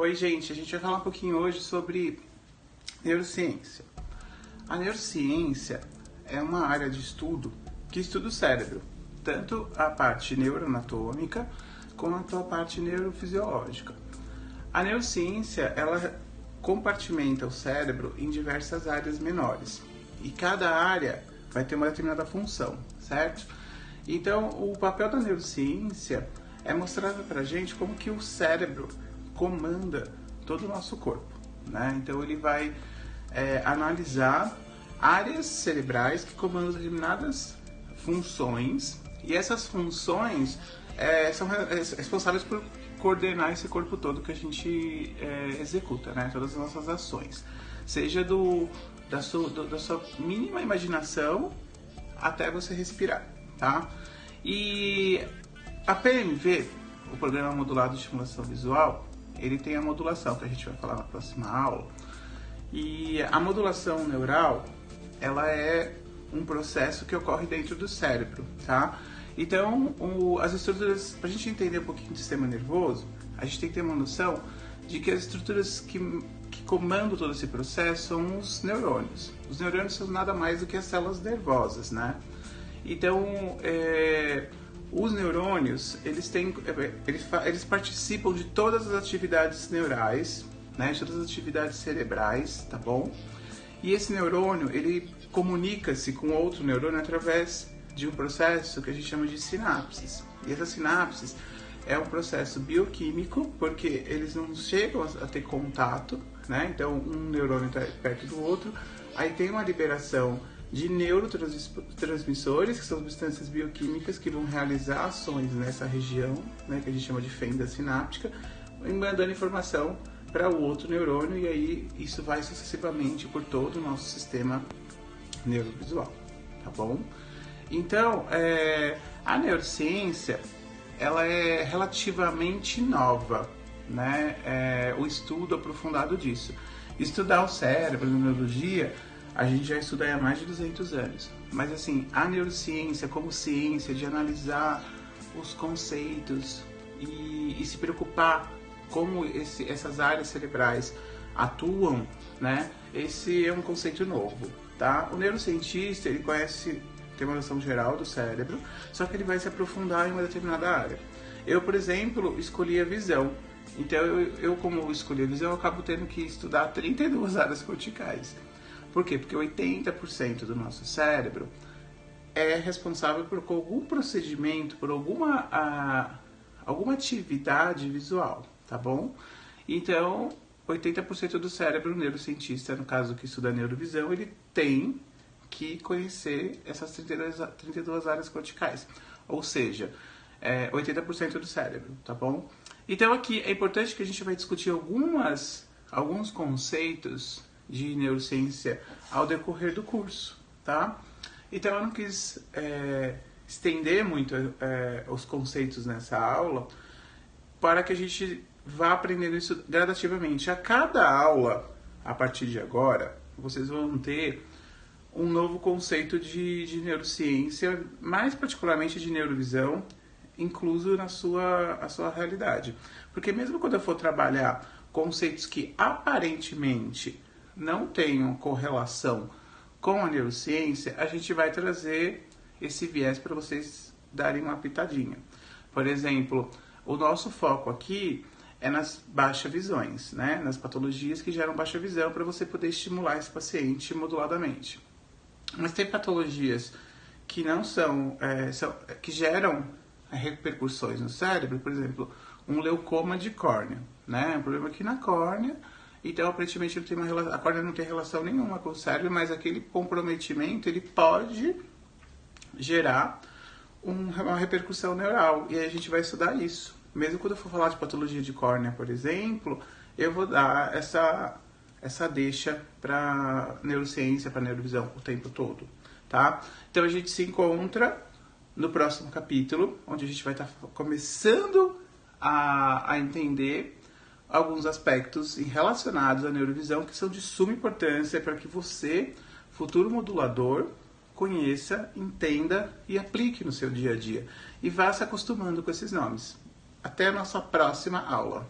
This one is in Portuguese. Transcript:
Oi, gente, a gente vai falar um pouquinho hoje sobre neurociência. A neurociência é uma área de estudo que estuda o cérebro, tanto a parte neuroanatômica quanto a parte neurofisiológica. A neurociência, ela compartimenta o cérebro em diversas áreas menores e cada área vai ter uma determinada função, certo? Então, o papel da neurociência é mostrar pra gente como que o cérebro comanda todo o nosso corpo, né? Então ele vai analisar áreas cerebrais que comandam determinadas funções e essas funções são responsáveis por coordenar esse corpo todo que a gente executa, né? Todas as nossas ações, seja da sua mínima imaginação até você respirar, tá? E a PMV, o Programa Modulado de Estimulação Visual, ele tem a modulação, que a gente vai falar na próxima aula. E a modulação neural, ela é um processo que ocorre dentro do cérebro, tá? Então, as estruturas, para a gente entender um pouquinho do sistema nervoso, a gente tem que ter uma noção de que as estruturas que comandam todo esse processo são os neurônios. Os neurônios são nada mais do que as células nervosas, né? Então, os neurônios, eles participam de todas as atividades neurais, né, de todas as atividades cerebrais, tá bom? E esse neurônio, ele comunica-se com outro neurônio através de um processo que a gente chama de sinapses. E essas sinapses é um processo bioquímico, porque eles não chegam a ter contato, né? Então, um neurônio está perto do outro, aí tem uma liberação de neurotransmissores, que são substâncias bioquímicas que vão realizar ações nessa região, né, que a gente chama de fenda sináptica, mandando informação para o outro neurônio, e aí isso vai sucessivamente por todo o nosso sistema neurovisual, tá bom? Então, a neurociência, ela é relativamente nova, né? O estudo aprofundado disso. Estudar o cérebro, a neurologia, a gente já estuda há mais de 200 anos. Mas assim, a neurociência como ciência de analisar os conceitos e se preocupar como essas áreas cerebrais atuam, né? Esse é um conceito novo, tá? O neurocientista, ele tem uma noção geral do cérebro, só que ele vai se aprofundar em uma determinada área. Eu, por exemplo, escolhi a visão. Então, eu como escolhi a visão, eu acabo tendo que estudar 32 áreas corticais. Por quê? Porque 80% do nosso cérebro é responsável por algum procedimento, por alguma atividade visual, tá bom? Então, 80% do cérebro, o neurocientista, no caso que estuda a neurovisão, ele tem que conhecer essas 32 áreas corticais. Ou seja, 80% do cérebro, tá bom? Então aqui é importante que a gente vai discutir alguns conceitos de neurociência ao decorrer do curso, tá? Então eu não quis estender muito os conceitos nessa aula para que a gente vá aprendendo isso gradativamente. A cada aula, a partir de agora, vocês vão ter um novo conceito de neurociência, mais particularmente de neurovisão, incluso na sua realidade. Porque mesmo quando eu for trabalhar conceitos que aparentemente não tenham correlação com a neurociência, a gente vai trazer esse viés para vocês darem uma pitadinha. Por exemplo, o nosso foco aqui é nas baixas visões, né? Nas patologias que geram baixa visão, para você poder estimular esse paciente moduladamente. Mas tem patologias que não que geram repercussões no cérebro, por exemplo, um leucoma de córnea, né? Um problema aqui na córnea. Então, aparentemente, a córnea não tem relação nenhuma com o cérebro, mas aquele comprometimento, ele pode gerar uma repercussão neural. E aí a gente vai estudar isso. Mesmo quando eu for falar de patologia de córnea, por exemplo, eu vou dar essa deixa para neurociência, para neurovisão o tempo todo, tá? Então, a gente se encontra no próximo capítulo, onde a gente vai estar começando a entender alguns aspectos relacionados à neurovisão que são de suma importância para que você, futuro modulador, conheça, entenda e aplique no seu dia a dia. E vá se acostumando com esses nomes. Até a nossa próxima aula.